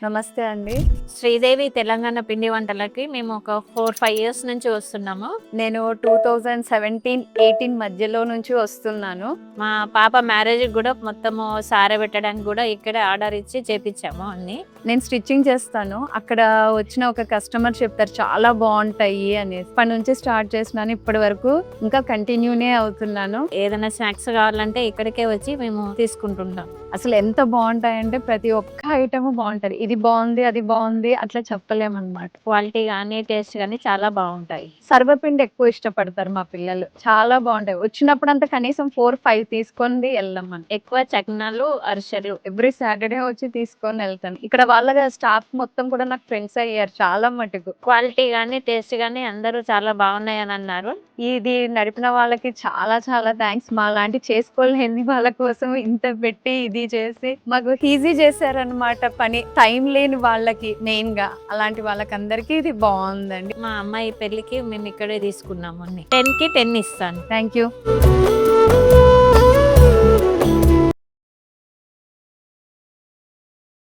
నమస్తే అండి. శ్రీదేవి తెలంగాణ పిండి వంటలకి మేము ఒక 4-5 ఇయర్స్ నుంచి వస్తున్నాము. నేను 2017, 18 మధ్యలో నుంచి వస్తున్నాను. మా పాప మ్యారేజ్కి కూడా మొత్తము సారె పెట్టడానికి కూడా ఇక్కడే ఆర్డర్ ఇచ్చి చేపించాము అన్ని. నేను స్టిచ్చింగ్ చేస్తాను. అక్కడ వచ్చిన ఒక కస్టమర్ చెప్తారు చాలా బాగుంటాయి అనేసి. ఇప్పటి నుంచి స్టార్ట్ చేసినాను, ఇప్పటి వరకు ఇంకా కంటిన్యూనే అవుతున్నాను. ఏదైనా స్నాక్స్ కావాలంటే ఇక్కడికే వచ్చి మేము తీసుకుంటుంటాం. అసలు ఎంత బాగుంటాయంటే ప్రతి ఒక్క ఐటమ్ బాగుంటది. ఇది బాగుంది, అది బాగుంది అట్లా చెప్పలేమన్నమాట. క్వాలిటీ కానీ టేస్ట్ కానీ చాలా బాగుంటాయి. సర్వపిండి ఎక్కువ ఇష్టపడతారు మా పిల్లలు. చాలా బాగుంటాయి. వచ్చినప్పుడు అంతా కనీసం 4-5 తీసుకొని వెళ్దాం మనం. ఎక్కువ చక్నాలు, అరిసెలు ఎవ్రీ సాటర్డే వచ్చి తీసుకొని వెళ్తాను. ఇక్కడ వాళ్ళ స్టాఫ్ మొత్తం కూడా నాకు ఫ్రెండ్స్ అయ్యారు చాలా మటుకు. క్వాలిటీ కానీ టేస్ట్ కానీ అందరూ చాలా బాగున్నాయని అన్నారు. ఇది నడిపిన వాళ్ళకి చాలా చాలా థ్యాంక్స్. మా లాంటి చేసుకోలేని వాళ్ళ కోసం ఇంత పెట్టి ఇది చేసి మాకు ఈజీ చేశారనమాట పని. టైం లేని వాళ్ళకి మెయిన్ గా అలాంటి వాళ్ళకందరికీ ఇది బాగుందండి. మా అమ్మాయి పెళ్లికి మేము ఇక్కడే తీసుకున్నాము. 10కి 10 ఇస్తాను. Thank you.